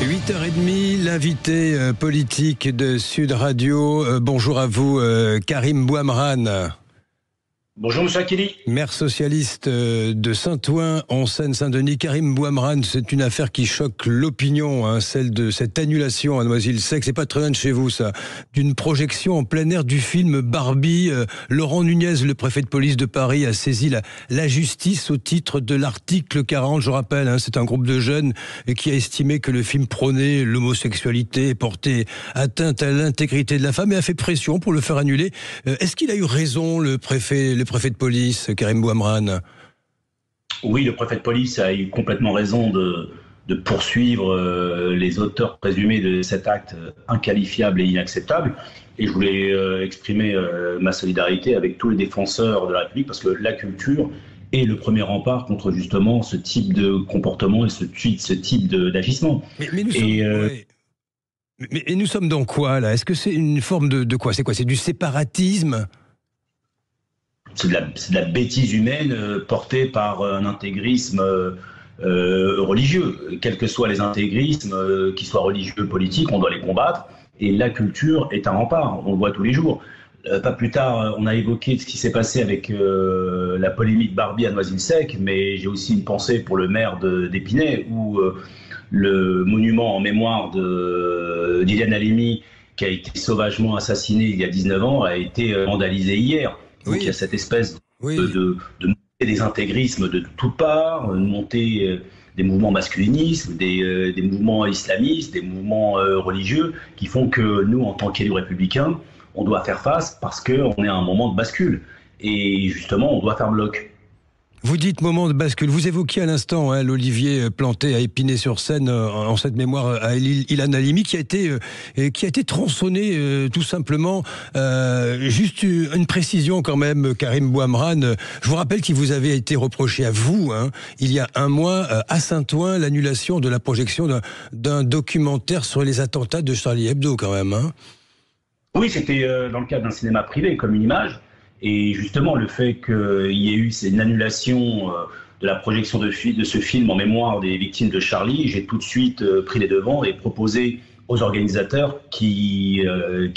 8h30, l'invité politique de Sud Radio. Bonjour à vous, Karim Bouamrane. Bonjour M. Akili. Maire socialiste de Saint-Ouen en Seine-Saint-Denis. Karim Bouamrane, c'est une affaire qui choque l'opinion, celle de cette annulation à Noisy-le-Sec. C'est pas très loin de chez vous, ça. D'une projection en plein air du film Barbie. Laurent Nunez, le préfet de police de Paris, a saisi la justice au titre de l'article 40. Je rappelle, c'est un groupe de jeunes qui a estimé que le film prônait l'homosexualité, portait atteinte à l'intégrité de la femme et a fait pression pour le faire annuler. Est-ce qu'il a eu raison, le préfet de police, Karim Bouamrane? Oui, le préfet de police a eu complètement raison de poursuivre les auteurs présumés de cet acte inqualifiable et inacceptable. Et je voulais exprimer ma solidarité avec tous les défenseurs de la République, parce que la culture est le premier rempart contre justement ce type de comportement et ce type d'agissement. Mais nous sommes dans quoi, là? Est-ce que c'est une forme de quoi? C'est quoi? C'est du séparatisme? C'est de la bêtise humaine portée par un intégrisme religieux. Quels que soient les intégrismes, qu'ils soient religieux, politiques, on doit les combattre. Et la culture est un rempart, on le voit tous les jours. Pas plus tard, on a évoqué ce qui s'est passé avec la polémique Barbie à Noisy-le-Sec, mais j'ai aussi une pensée pour le maire d'Épinay, où le monument en mémoire d'Ilyane Halimi, qui a été sauvagement assassinée il y a 19 ans, a été vandalisé hier. Donc il y a cette espèce de montée des intégrismes de toutes parts, une montée des mouvements masculinistes, des mouvements islamistes, des mouvements religieux, qui font que nous, en tant qu'élus républicains, on doit faire face parce qu'on est à un moment de bascule. Et justement, on doit faire bloc. Vous dites moment de bascule. Vous évoquiez à l'instant l'olivier planté à Épinay-sur-Seine en cette mémoire à Ilyane Halimi qui a été tronçonné tout simplement. Juste une précision quand même, Karim Bouamrane. Je vous rappelle qu'il vous avait été reproché à vous, il y a un mois, à Saint-Ouen, l'annulation de la projection d'un documentaire sur les attentats de Charlie Hebdo quand même. Oui, c'était dans le cadre d'un cinéma privé comme une image. Et justement, le fait qu'il y ait eu une annulation de la projection de ce film en mémoire des victimes de Charlie, j'ai tout de suite pris les devants et proposé aux organisateurs qu'il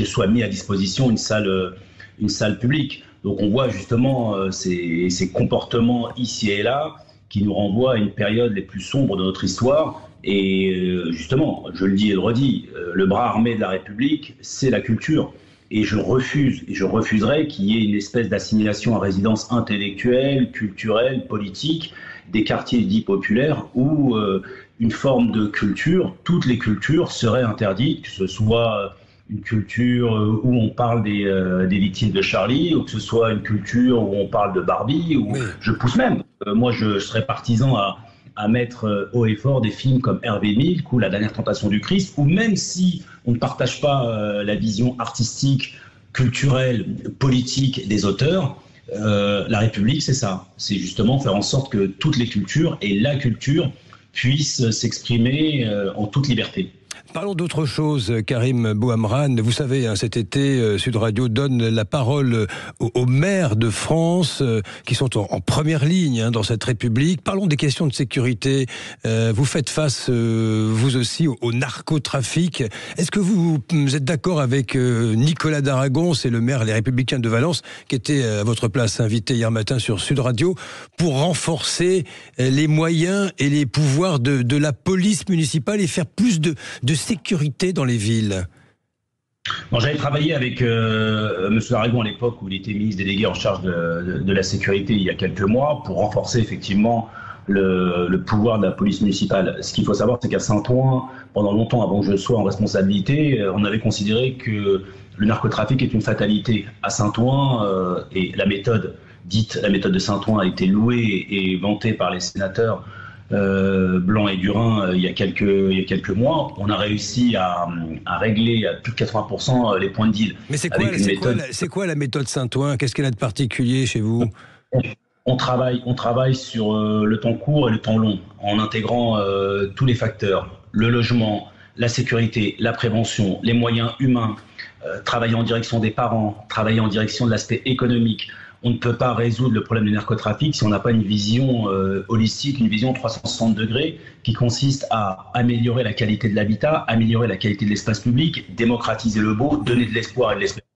soit mis à disposition une salle publique. Donc on voit justement ces comportements ici et là qui nous renvoient à une période les plus sombres de notre histoire. Et justement, je le dis et le redis, le bras armé de la République, c'est la culture. Et je refuse, et je refuserai qu'il y ait une espèce d'assimilation à résidence intellectuelle, culturelle, politique, des quartiers dits populaires où une forme de culture, toutes les cultures seraient interdites, que ce soit une culture où on parle des victimes de Charlie, ou que ce soit une culture où on parle de Barbie, ou je pousse même. Moi, je serais partisan à mettre haut et fort des films comme Hervé Milk ou La dernière tentation du Christ, ou même si on ne partage pas la vision artistique, culturelle, politique des auteurs, la République, c'est ça. C'est justement faire en sorte que toutes les cultures et la culture puissent s'exprimer en toute liberté. Parlons d'autre chose, Karim Bouamrane. Vous savez, cet été, Sud Radio donne la parole aux maires de France qui sont en première ligne dans cette République. Parlons des questions de sécurité. Vous faites face, vous aussi, au narcotrafic. Est-ce que vous êtes d'accord avec Nicolas Daragon, c'est le maire Les Républicains de Valence, qui était à votre place invité hier matin sur Sud Radio, pour renforcer les moyens et les pouvoirs de la police municipale et faire plus de sécurité dans les villes? J'avais travaillé avec M. Daragon à l'époque où il était ministre délégué en charge de la sécurité il y a quelques mois pour renforcer effectivement le pouvoir de la police municipale. Ce qu'il faut savoir, c'est qu'à Saint-Ouen, pendant longtemps avant que je sois en responsabilité, on avait considéré que le narcotrafic est une fatalité. À Saint-Ouen, et la méthode de Saint-Ouen a été louée et vantée par les sénateurs Blanc et Durin il y a quelques mois, on a réussi à régler à plus de 80% les points de deal. Mais c'est quoi la méthode Saint-Ouen? Qu'est-ce qu'elle a de particulier chez vous? On travaille sur le temps court et le temps long, en intégrant tous les facteurs, le logement, la sécurité, la prévention, les moyens humains, travailler en direction des parents, travailler en direction de l'aspect économique. on ne peut pas résoudre le problème du narcotrafic si on n'a pas une vision holistique, une vision 360 degrés qui consiste à améliorer la qualité de l'habitat, améliorer la qualité de l'espace public, démocratiser le beau, donner de l'espoir et de l'espérance,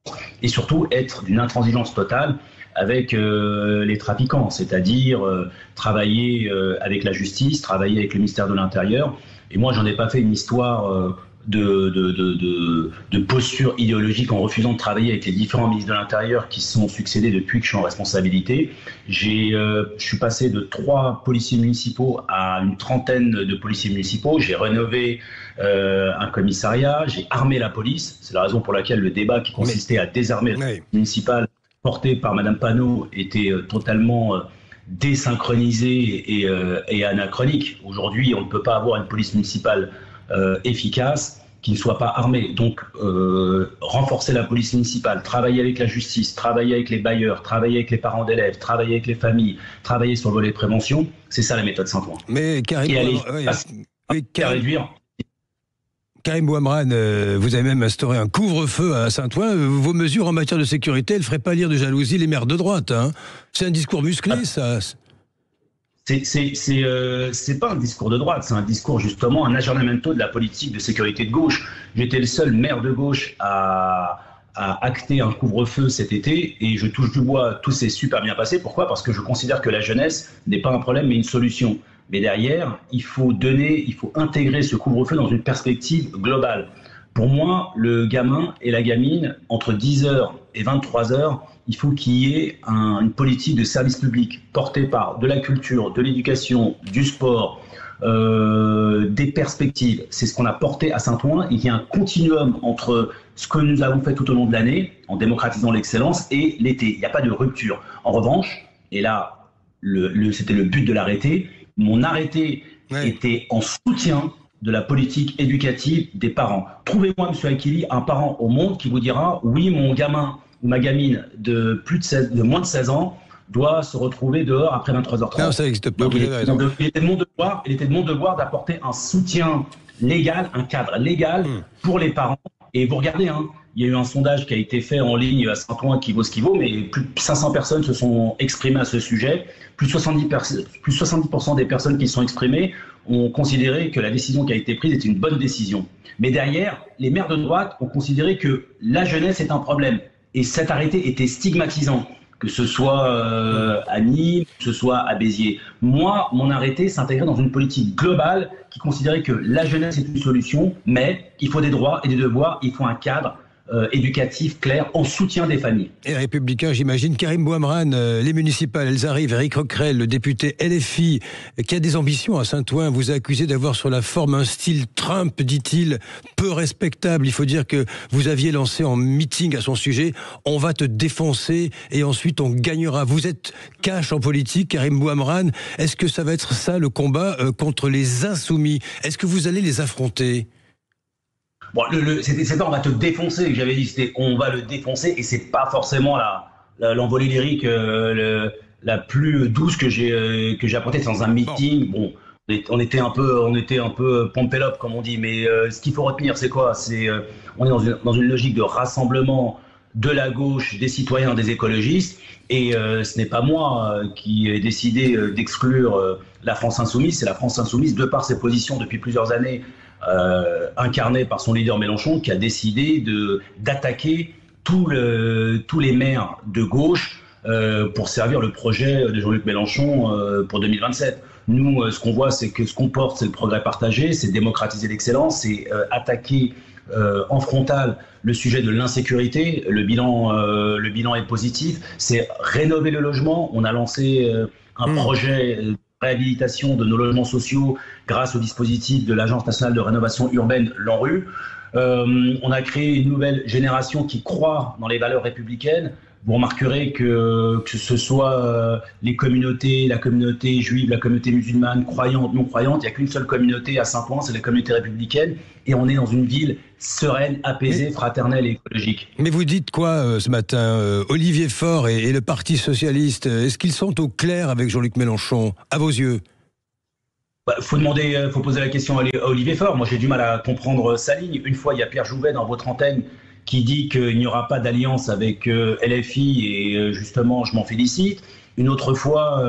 et surtout être d'une intransigeance totale avec les trafiquants, c'est-à-dire travailler avec la justice, travailler avec le ministère de l'Intérieur. Et moi, j'en ai pas fait une histoire de posture idéologique en refusant de travailler avec les différents ministres de l'Intérieur qui se sont succédés depuis que je suis en responsabilité. Je suis passé de 3 policiers municipaux à une trentaine de policiers municipaux. J'ai rénové un commissariat, j'ai armé la police. C'est la raison pour laquelle le débat qui consistait à désarmer la police municipale porté par Madame Panot était totalement désynchronisé et anachronique. Aujourd'hui, on ne peut pas avoir une police municipale efficace qui ne soit pas armée. Donc, renforcer la police municipale, travailler avec la justice, travailler avec les bailleurs, travailler avec les parents d'élèves, travailler avec les familles, travailler sur le volet de prévention, c'est ça la méthode Saint-Ouen. Mais Karim, Karim Bouamrane, vous avez même instauré un couvre-feu à Saint-Ouen. Vos mesures en matière de sécurité, elles ne feraient pas lire de jalousie les maires de droite. Hein. C'est un discours musclé, ça. C'est pas un discours de droite, c'est un discours justement, un aggiornamento de la politique de sécurité de gauche. J'étais le seul maire de gauche à acter un couvre-feu cet été et je touche du bois, tout s'est super bien passé. Pourquoi ? Parce que je considère que la jeunesse n'est pas un problème mais une solution. Mais derrière, il faut intégrer ce couvre-feu dans une perspective globale. Pour moi, le gamin et la gamine, entre 10h et 23h, il faut qu'il y ait une politique de service public portée par de la culture, de l'éducation, du sport, des perspectives. C'est ce qu'on a porté à Saint-Ouen. Il y a un continuum entre ce que nous avons fait tout au long de l'année, en démocratisant l'excellence, et l'été. Il n'y a pas de rupture. En revanche, et là, c'était le but de l'arrêté, mon arrêté était en soutien de la politique éducative des parents. Trouvez-moi, M. Akili, un parent au monde qui vous dira « Oui, mon gamin ou ma gamine de moins de 16 ans doit se retrouver dehors après 23h30. » Non, ça n'existe pas. Il était de mon devoir d'apporter un soutien légal, un cadre légal pour les parents. Et vous regardez, il y a eu un sondage qui a été fait en ligne à Saint-Ouen qui vaut ce qu'il vaut, mais plus de 500 personnes se sont exprimées à ce sujet. Plus 70% des personnes qui se sont exprimées ont considéré que la décision qui a été prise était une bonne décision. Mais derrière, les maires de droite ont considéré que la jeunesse est un problème. Et cet arrêté était stigmatisant, que ce soit à Nîmes, que ce soit à Béziers. Moi, mon arrêté s'intégrait dans une politique globale qui considérait que la jeunesse est une solution, mais il faut des droits et des devoirs, il faut un cadre éducatif clair en soutien des familles. Et républicain, j'imagine. Karim Bouamrane, les municipales, elles arrivent. Éric Coquerel, le député LFI, qui a des ambitions à Saint-Ouen, vous a accusé d'avoir sur la forme un style Trump, dit-il, peu respectable. Il faut dire que vous aviez lancé en meeting à son sujet « On va te défoncer et ensuite on gagnera ». Vous êtes cash en politique, Karim Bouamrane. Est-ce que ça va être ça le combat contre les insoumis? Est-ce que vous allez les affronter? Bon, c'est pas on va te défoncer que j'avais dit, c'était on va le défoncer et c'est pas forcément l'envolée lyrique la plus douce que j'ai apportée dans un meeting. Bon, on était un peu pompélope comme on dit, mais ce qu'il faut retenir c'est quoi? On est dans une logique de rassemblement de la gauche, des citoyens, des écologistes, et ce n'est pas moi qui ai décidé d'exclure la France Insoumise, c'est la France Insoumise de par ses positions depuis plusieurs années. Incarné par son leader Mélenchon, qui a décidé d'attaquer tous les maires de gauche pour servir le projet de Jean-Luc Mélenchon pour 2027. Nous, ce qu'on voit, c'est que ce qu'on porte, c'est le progrès partagé, c'est démocratiser l'excellence, c'est attaquer en frontal le sujet de l'insécurité. Le bilan est positif, c'est rénover le logement. On a lancé un projet réhabilitation de nos logements sociaux grâce au dispositif de l'Agence nationale de rénovation urbaine, l'ANRU. On a créé une nouvelle génération qui croit dans les valeurs républicaines. Vous remarquerez que ce soit les communautés, la communauté juive, la communauté musulmane, croyante, non croyante, il n'y a qu'une seule communauté à Saint-Ouen, c'est la communauté républicaine. Et on est dans une ville sereine, apaisée, fraternelle et écologique. Mais vous dites quoi ce matin Olivier Faure et le Parti Socialiste, est-ce qu'ils sont au clair avec Jean-Luc Mélenchon, à vos yeux? Faut poser la question à Olivier Faure. Moi, j'ai du mal à comprendre sa ligne. Une fois, il y a Pierre Jouvet dans votre antenne qui dit qu'il n'y aura pas d'alliance avec LFI et justement je m'en félicite. Une autre fois,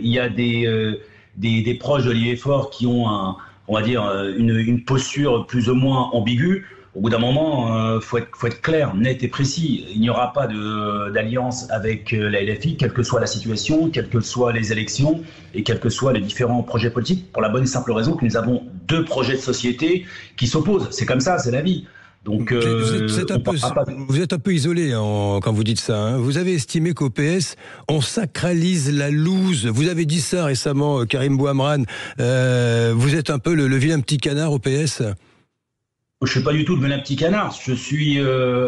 il y a des proches d'Olivier Faure qui ont on va dire une posture plus ou moins ambiguë. Au bout d'un moment, faut être clair, net et précis. Il n'y aura pas d'alliance avec la LFI, quelle que soit la situation, quelles que soient les élections et quels que soient les différents projets politiques, pour la bonne et simple raison que nous avons deux projets de société qui s'opposent. C'est comme ça, c'est la vie. Donc, vous êtes un peu isolé quand vous dites ça. Hein. Vous avez estimé qu'au PS, on sacralise la loose. Vous avez dit ça récemment, Karim Bouamrane. Vous êtes un peu le vilain petit canard au PS. Je ne suis pas du tout le vilain petit canard. Je suis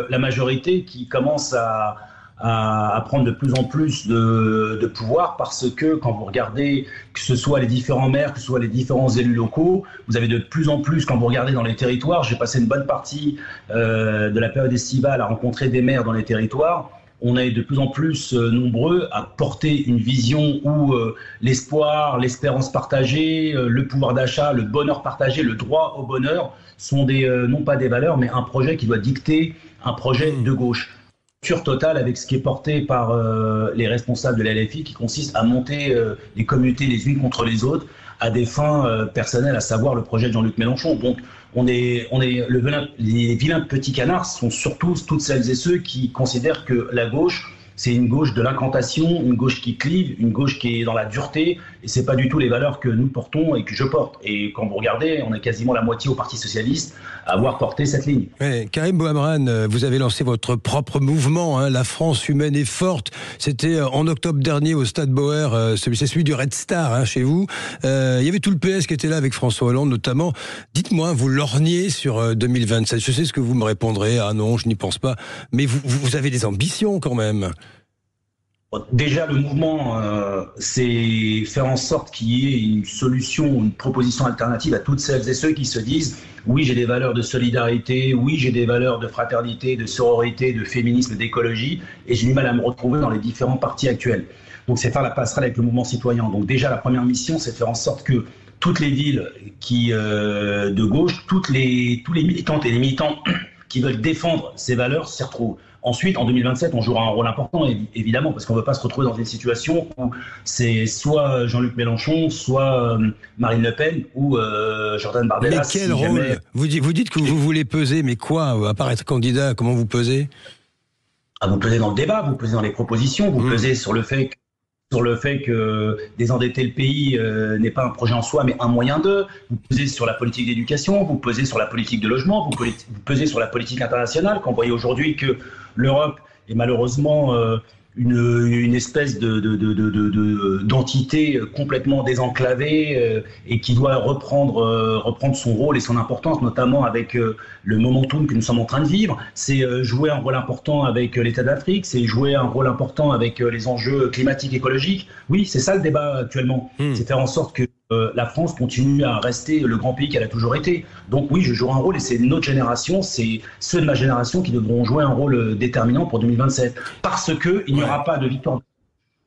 la majorité qui commence à prendre de plus en plus de pouvoir, parce que quand vous regardez, que ce soit les différents maires, que ce soit les différents élus locaux, vous avez de plus en plus, quand vous regardez dans les territoires, j'ai passé une bonne partie de la période estivale à rencontrer des maires dans les territoires. On est de plus en plus nombreux à porter une vision où l'espoir, l'espérance partagée, le pouvoir d'achat, le bonheur partagé, le droit au bonheur sont non pas des valeurs, mais un projet qui doit dicter un projet de gauche. Totale avec ce qui est porté par les responsables de la LFI, qui consiste à monter les communautés les unes contre les autres à des fins personnelles, à savoir le projet de Jean-Luc Mélenchon. Donc les vilains petits canards sont surtout toutes celles et ceux qui considèrent que la gauche, c'est une gauche de l'incantation, une gauche qui clive, une gauche qui est dans la dureté, et c'est pas du tout les valeurs que nous portons et que je porte. Et quand vous regardez, on est quasiment la moitié au Parti Socialiste à avoir porté cette ligne. Ouais, Karim Bouamrane, vous avez lancé votre propre mouvement, hein, La France humaine et forte. C'était en octobre dernier au Stade Bauer, c'est celui du Red Star, hein, chez vous. Il y avait tout le PS qui était là avec François Hollande notamment. Dites-moi, vous lorgnez sur 2027. Je sais ce que vous me répondrez. Ah non, je n'y pense pas. Mais vous avez des ambitions quand même. Déjà, le mouvement, c'est faire en sorte qu'il y ait une solution, une proposition alternative à toutes celles et ceux qui se disent « oui, j'ai des valeurs de solidarité, oui, j'ai des valeurs de fraternité, de sororité, de féminisme, d'écologie, et j'ai du mal à me retrouver dans les différents partis actuels ». Donc, c'est faire la passerelle avec le mouvement citoyen. Donc, déjà, la première mission, c'est de faire en sorte que toutes les villes de gauche, tous les militantes et les militants qui veulent défendre ces valeurs s'y retrouvent. Ensuite, en 2027, on jouera un rôle important, évidemment, parce qu'on ne veut pas se retrouver dans une situation où c'est soit Jean-Luc Mélenchon, soit Marine Le Pen ou Jordan Bardella. Mais quel rôle vous dites que vous voulez peser, mais quoi? À part être candidat, comment vous pesez? Vous pesez dans le débat, vous pesez dans les propositions, vous pesez sur le fait que désendetter le pays n'est pas un projet en soi, mais un moyen de. Vous pesez sur la politique d'éducation, vous pesez sur la politique de logement, vous pesez sur la politique internationale. Quand vous voyez aujourd'hui que l'Europe est malheureusement une espèce d'entité complètement désenclavée et qui doit reprendre son rôle et son importance, notamment avec le momentum que nous sommes en train de vivre. C'est jouer un rôle important avec l'État d'Afrique, c'est jouer un rôle important avec les enjeux climatiques, écologiques. Oui, c'est ça le débat actuellement. C'est faire en sorte que la France continue à rester le grand pays qu'elle a toujours été. Donc oui, je jouerai un rôle et c'est notre génération, c'est ceux de ma génération qui devront jouer un rôle déterminant pour 2027. Parce qu'il n'y aura pas de victoire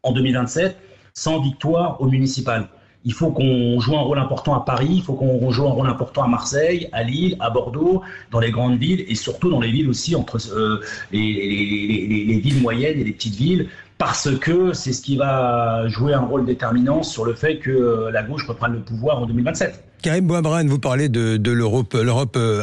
en 2027 sans victoire au municipal. Il faut qu'on joue un rôle important à Paris, il faut qu'on joue un rôle important à Marseille, à Lille, à Bordeaux, dans les grandes villes et surtout dans les villes aussi, entre les villes moyennes et les petites villes, parce que c'est ce qui va jouer un rôle déterminant sur le fait que la gauche reprenne le pouvoir en 2027. Karim Bouamrane, vous parlez de l'Europe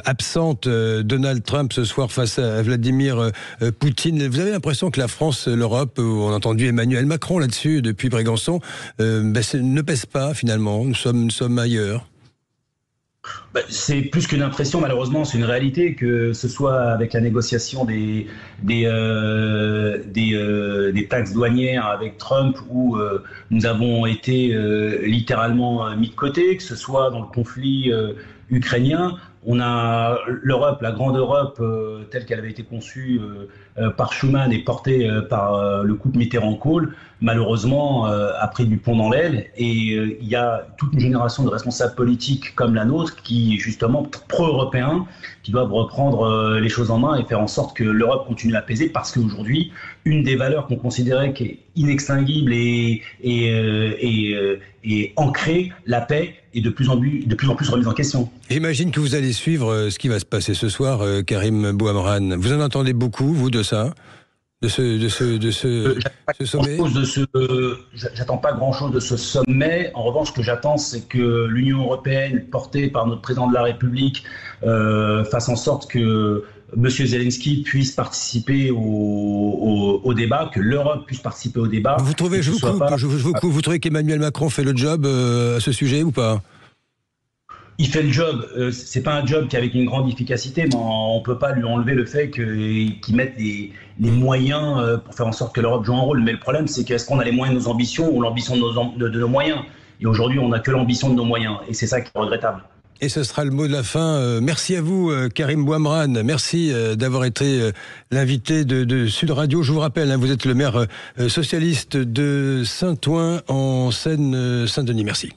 absente. Donald Trump ce soir face à Vladimir Poutine. Vous avez l'impression que la France, l'Europe, on a entendu Emmanuel Macron là-dessus depuis Brégançon, ne pèse pas finalement, nous sommes ailleurs. C'est plus qu'une impression, malheureusement, c'est une réalité, que ce soit avec la négociation des taxes douanières avec Trump, où nous avons été littéralement mis de côté, que ce soit dans le conflit ukrainien. On a l'Europe, la grande Europe, telle qu'elle avait été conçue par Schuman et portée par le couple Mitterrand-Kohl, malheureusement a pris du plomb dans l'aile. Et il y a toute une génération de responsables politiques comme la nôtre qui, justement, pro-européens, qui doivent reprendre les choses en main et faire en sorte que l'Europe continue à peser, parce qu'aujourd'hui, une des valeurs qu'on considérait qui est inextinguible et et ancrer la paix et de plus en plus remise en question. J'imagine que vous allez suivre ce qui va se passer ce soir, Karim Bouamrane. Vous en entendez beaucoup, vous, de ça, de ce sommet? J'attends pas grand-chose de ce sommet. En revanche, ce que j'attends, c'est que l'Union européenne, portée par notre président de la République, fasse en sorte que M. Zelensky puisse participer au débat, que l'Europe puisse participer au débat. Vous trouvez, vous trouvez qu'Emmanuel Macron fait le job à ce sujet ou pas? Il fait le job. C'est pas un job qui est avec une grande efficacité, mais on peut pas lui enlever le fait qu'il mette les moyens pour faire en sorte que l'Europe joue un rôle. Mais le problème, c'est qu'est-ce qu'on a les moyens de nos ambitions ou l'ambition de nos moyens? Et aujourd'hui, on n'a que l'ambition de nos moyens. Et c'est ça qui est regrettable. Et ce sera le mot de la fin. Merci à vous, Karim Bouamrane. Merci d'avoir été l'invité de Sud Radio. Je vous rappelle, vous êtes le maire socialiste de Saint-Ouen en Seine-Saint-Denis. Merci.